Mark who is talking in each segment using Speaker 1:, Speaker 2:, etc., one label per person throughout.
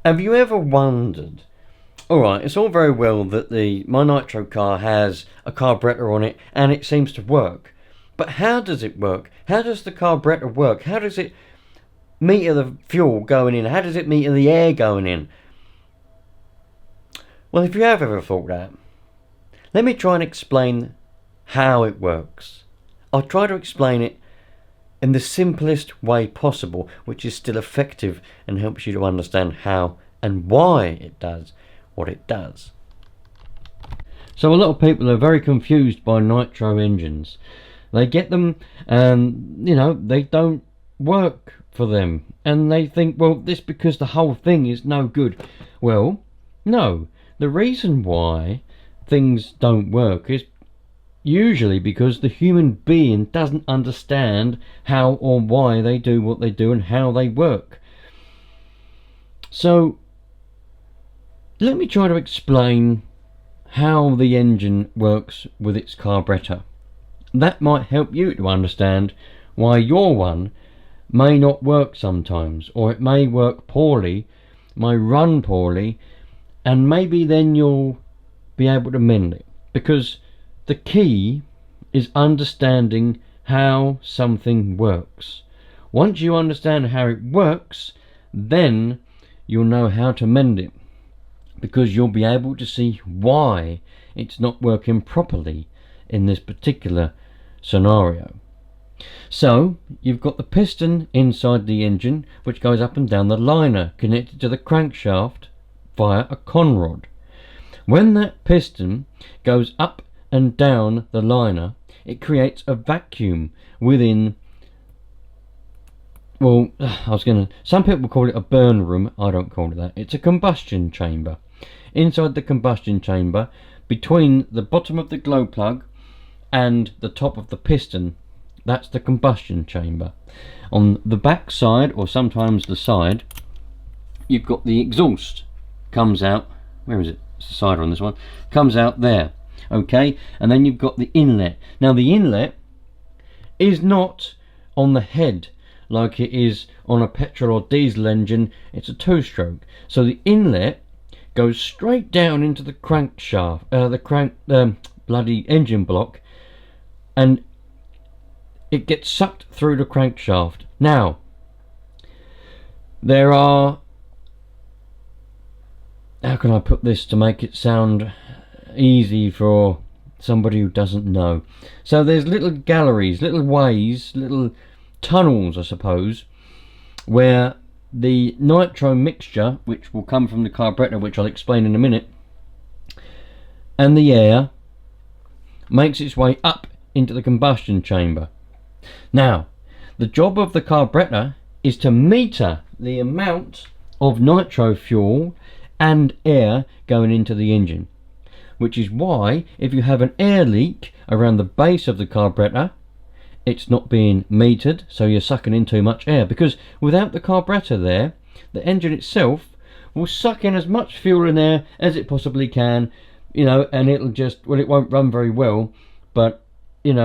Speaker 1: Have you ever wondered, alright, it's all very well that my Nitro car has a carburetor on it and it seems to work, but how does it work? How does the carburetor work? How does it meter the fuel going in? How does it meter the air going in? Well, if you have ever thought that, let me try and explain how it works. I'll try to explain it in the simplest way possible, which is still effective and helps you to understand how and why it does what it does. So a lot of people are very confused by nitro engines. They get them and, they don't work for them. And they think, well, this because the whole thing is no good. Well, no. The reason why things don't work is usually because the human being doesn't understand how or why they do what they do and how they work. So let me try to explain how the engine works with its carburetor. That might help you to understand why your one may not work sometimes, or it may work poorly, may run poorly, and maybe then you'll be able to mend it. Because the key is understanding how something works. Once you understand how it works, then you'll know how to mend it, because you'll be able to see why it's not working properly in this particular scenario. So you've got the piston inside the engine which goes up and down the liner connected to the crankshaft via a conrod. When that piston goes up and down the liner, it creates a vacuum within, well, some people call it a burn room. I don't call it that. It's a combustion chamber. Inside the combustion chamber, between the bottom of the glow plug and the top of the piston, that's the combustion chamber. On the back side, or sometimes the side, you've got the exhaust. Comes out, where is it? It's the side on this one. Comes out there. Okay, and then you've got the inlet. Now the inlet is not on the head like it is on a petrol or diesel engine. It's a two-stroke. So the inlet goes straight down into the crankshaft, bloody engine block, and it gets sucked through the crankshaft. Now, there are, how can I put this to make it sound easy for somebody who doesn't know? So there's little galleries, little ways, little tunnels, I suppose, where the nitro mixture, which will come from the carburetor, which I'll explain in a minute, and the air makes its way up into the combustion chamber. Now, the job of the carburetor is to meter the amount of nitro fuel and air going into the engine, which is why if you have an air leak around the base of the carburetor, it's not being metered, so you're sucking in too much air, because without the carburetor there, the engine itself will suck in as much fuel and air as it possibly can, and it'll just, well, it won't run very well, but if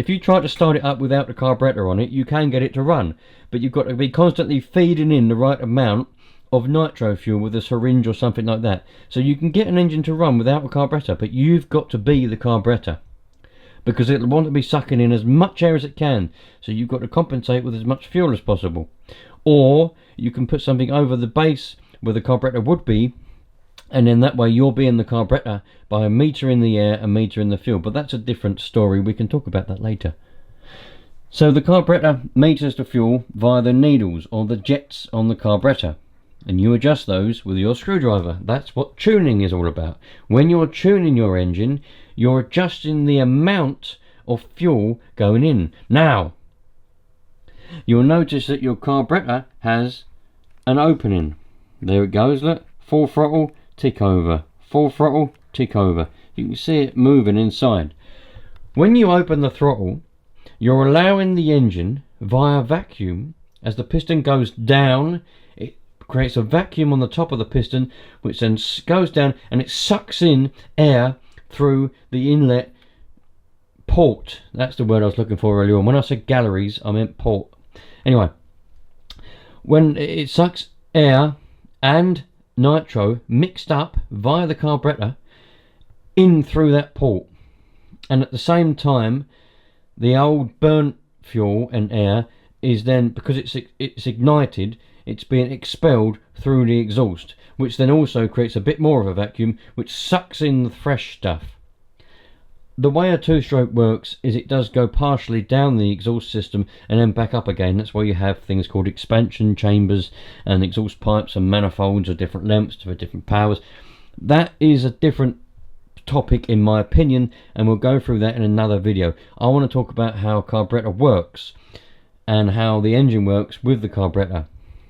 Speaker 1: you try to start it up without the carburetor on it, you can get it to run, but you've got to be constantly feeding in the right amount of nitro fuel with a syringe or something like that. So you can get an engine to run without a carburetor, but you've got to be the carburetor, because it'll want to be sucking in as much air as it can, so you've got to compensate with as much fuel as possible. Or you can put something over the base where the carburetor would be, and then that way you're being the carburetor by a meter in the air and meter in the fuel. But that's a different story, we can talk about that later. So the carburetor meters the fuel via the needles or the jets on the carburetor, and you adjust those with your screwdriver. That's what tuning is all about. When you're tuning your engine, you're adjusting the amount of fuel going in. Now, you'll notice that your carburetor has an opening. There it goes, look, full throttle, tick over, full throttle, tick over. You can see it moving inside. When you open the throttle, you're allowing the engine via vacuum, as the piston goes down, it creates a vacuum on the top of the piston, which then goes down and it sucks in air through the inlet port. That's the word I was looking for earlier on. When I said galleries, I meant port. Anyway, when it sucks air and nitro mixed up via the carburetor in through that port, and at the same time the old burnt fuel and air is then, because it's ignited, it's being expelled through the exhaust, which then also creates a bit more of a vacuum which sucks in the fresh stuff. The way a two-stroke works is it does go partially down the exhaust system and then back up again. That's why you have things called expansion chambers and exhaust pipes and manifolds of different lengths for different powers. That is a different topic in my opinion, and we'll go through that in another video. I want to talk about how a carburetor works and how the engine works with the carburetor,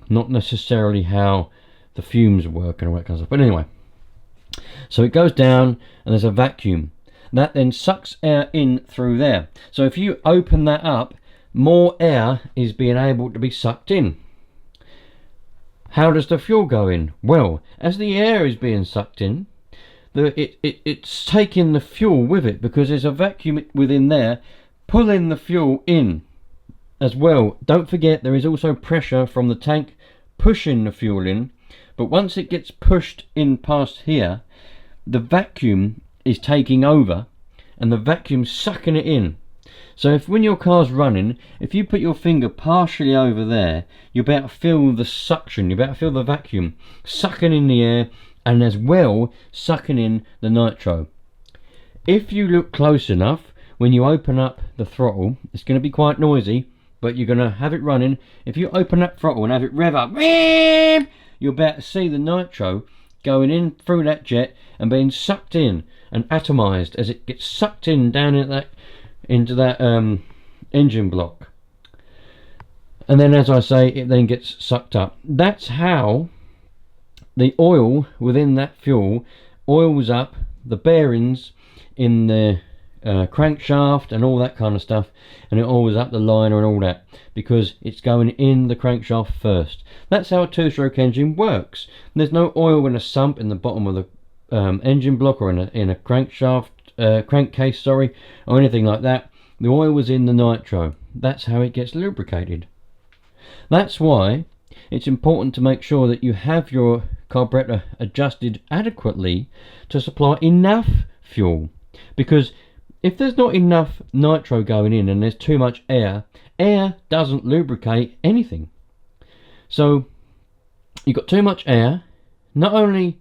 Speaker 1: not necessarily how the fumes work and all that kind of stuff. But anyway, so it goes down and there's a vacuum that then sucks air in through there. So if you open that up, more air is being able to be sucked in. How does the fuel go in? Well, as the air is being sucked in, it's taking the fuel with it, because there's a vacuum within there pulling the fuel in as well. Don't forget, there is also pressure from the tank pushing the fuel in, but once it gets pushed in past here, the vacuum is taking over and the vacuum sucking it in. So if, when your car's running, if you put your finger partially over there, you'll be able to feel the suction, you'll be able to feel the vacuum sucking in the air and as well sucking in the nitro. If you look close enough, when you open up the throttle, it's going to be quite noisy, but you're going to have it running. If you open that throttle and have it rev up, you'll be able to see the nitro going in through that jet and being sucked in and atomized as it gets sucked in down into that engine block. And then, as I say, it then gets sucked up. That's how the oil within that fuel oils up the bearings in the crankshaft and all that kind of stuff, and it oils up the liner and all that, because it's going in the crankshaft first. That's how a two-stroke engine works. There's no oil in a sump in the bottom of the engine block or in a crankshaft crankcase, sorry, or anything like that. The oil was in the nitro. That's how it gets lubricated. That's why it's important to make sure that you have your carburetor adjusted adequately to supply enough fuel, because if there's not enough nitro going in and there's too much air, air doesn't lubricate anything. So you've got too much air, not only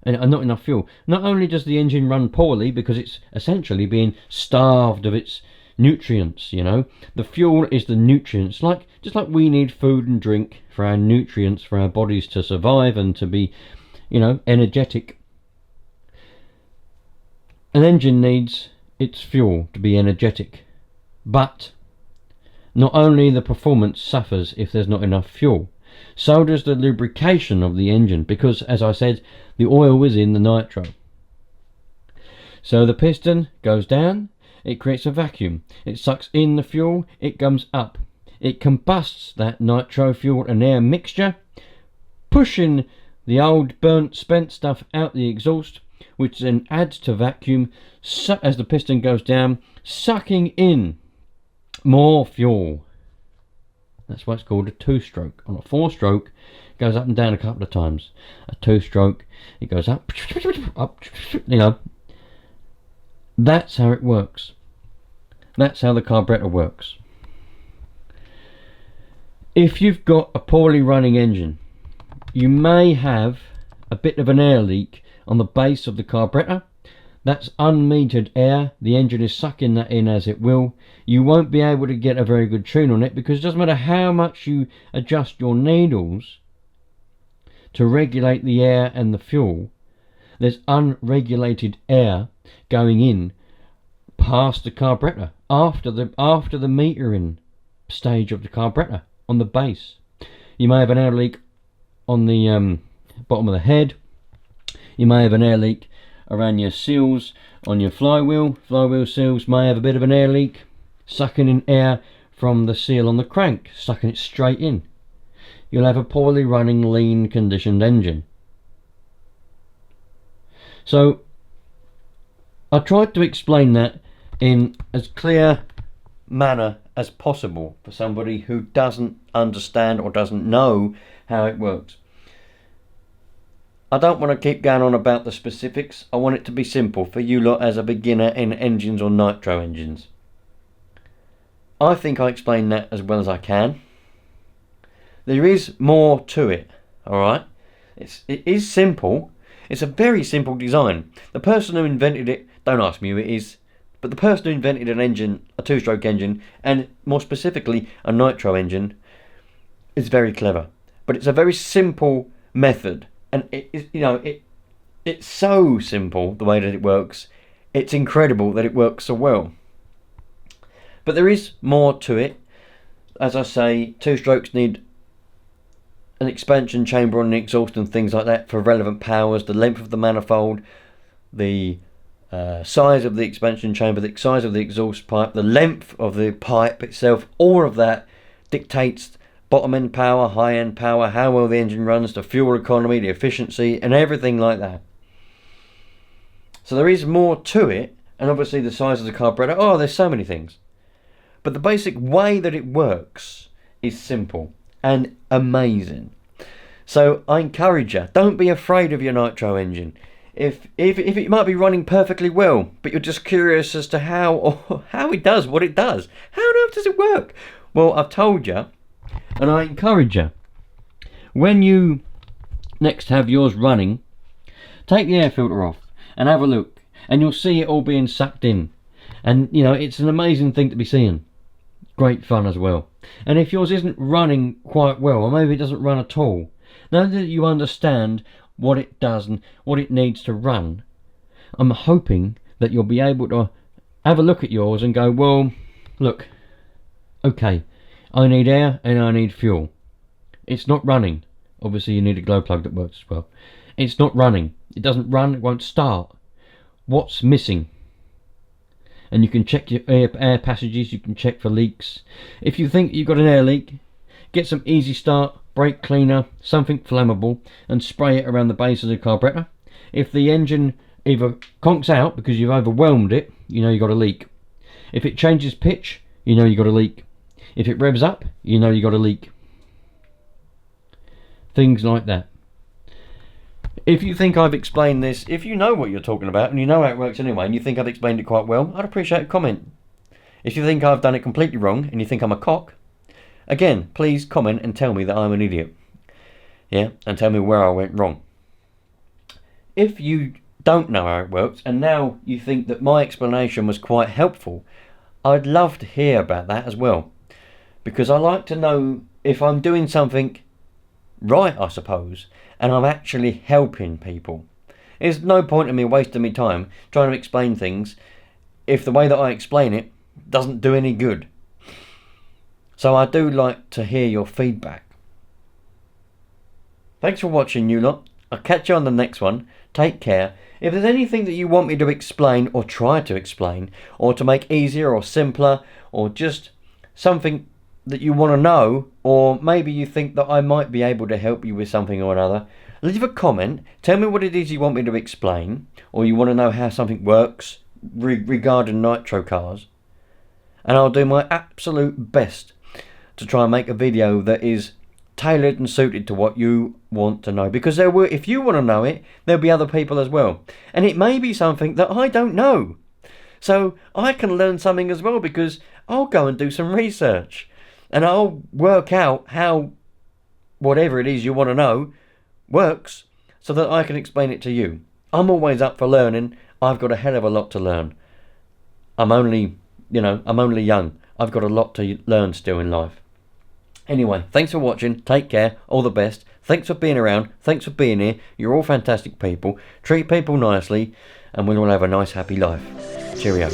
Speaker 1: and not enough fuel. Not only does the engine run poorly because it's essentially being starved of its nutrients, you know. The fuel is the nutrients, just like we need food and drink for our nutrients, for our bodies to survive and to be, you know, energetic. An engine needs its fuel to be energetic, but not only the performance suffers if there's not enough fuel, so does the lubrication of the engine, because, as I said, the oil is in the nitro. So the piston goes down, it creates a vacuum, it sucks in the fuel, it comes up, it combusts that nitro fuel and air mixture, pushing the old burnt spent stuff out the exhaust, which then adds to vacuum as the piston goes down, sucking in more fuel. That's why it's called a two-stroke. On a four-stroke, it goes up and down a couple of times. A two-stroke, it goes up, you know. That's how it works. That's how the carburetor works. If you've got a poorly running engine, you may have a bit of an air leak on the base of the carburetor. That's unmetered air. The engine is sucking that in as it will. You won't be able to get a very good tune on it, because it doesn't matter how much you adjust your needles to regulate the air and the fuel, there's unregulated air going in past the carburetor after the metering stage of the carburetor on the base. You may have an air leak on the bottom of the head. You may have an air leak around your seals on your flywheel. Flywheel seals may have a bit of an air leak, sucking in air from the seal on the crank, sucking it straight in. You'll have a poorly running, lean conditioned engine. So I tried to explain that in as clear manner as possible for somebody who doesn't understand or doesn't know how it works. I don't want to keep going on about the specifics. I want it to be simple for you lot as a beginner in engines or nitro engines. I think I explained that as well as I can. There is more to it, alright? It is simple. It's a very simple design. The person who invented it, don't ask me who it is, but the person who invented an engine, a two-stroke engine, and more specifically a nitro engine, is very clever. But it's a very simple method, and it's so simple the way that it works. It's incredible that it works so well. But there is more to it. As I say, two-strokes need an expansion chamber on the exhaust and things like that for relevant powers, the length of the manifold, the size of the expansion chamber, the size of the exhaust pipe, the length of the pipe itself. All of that dictates bottom end power, high end power, how well the engine runs, the fuel economy, the efficiency, and everything like that. So there is more to it, and obviously the size of the carburetor. Oh, there's so many things. But the basic way that it works is simple and amazing. So I encourage you, don't be afraid of your nitro engine. If it might be running perfectly well, but you're just curious as to how it does what it does. How on earth does it work? Well, I've told you, and I encourage you, when you next have yours running, take the air filter off and have a look, and you'll see it all being sucked in. And it's an amazing thing to be seeing. Great fun as well. And if yours isn't running quite well, or maybe it doesn't run at all, now that you understand what it does and what it needs to run, I'm hoping that you'll be able to have a look at yours and go, well, look, okay, I need air and I need fuel. It's not running. Obviously you need a glow plug that works as well. It's not running. It doesn't run, it won't start. What's missing? And you can check your air passages, you can check for leaks. If you think you've got an air leak, get some Easy Start, brake cleaner, something flammable, and spray it around the base of the carburetor. If the engine either conks out because you've overwhelmed it, you've got a leak. If it changes pitch, you've got a leak. If it revs up, you've got a leak. Things like that. If you think I've explained this, if you know what you're talking about and you know how it works anyway, and you think I've explained it quite well, I'd appreciate a comment. If you think I've done it completely wrong and you think I'm a cock, again, please comment and tell me that I'm an idiot. Yeah, and tell me where I went wrong. If you don't know how it works and now you think that my explanation was quite helpful, I'd love to hear about that as well. Because I like to know if I'm doing something right, I suppose, and I'm actually helping people. There's no point in me wasting my time trying to explain things if the way that I explain it doesn't do any good. So I do like to hear your feedback. Thanks for watching, you lot. I'll catch you on the next one. Take care. If there's anything that you want me to explain or try to explain, or to make easier or simpler, or just something that you want to know, or maybe you think that I might be able to help you with something or another, leave a comment. Tell me what it is you want me to explain, or you want to know how something works regarding nitro cars, and I'll do my absolute best to try and make a video that is tailored and suited to what you want to know. Because if you want to know it, there'll be other people as well, and it may be something that I don't know, so I can learn something as well, because I'll go and do some research. And I'll work out how whatever it is you want to know works, so that I can explain it to you. I'm always up for learning. I've got a hell of a lot to learn. I'm only young. I've got a lot to learn still in life. Anyway, thanks for watching. Take care. All the best. Thanks for being around. Thanks for being here. You're all fantastic people. Treat people nicely, and we'll all have a nice, happy life. Cheerio.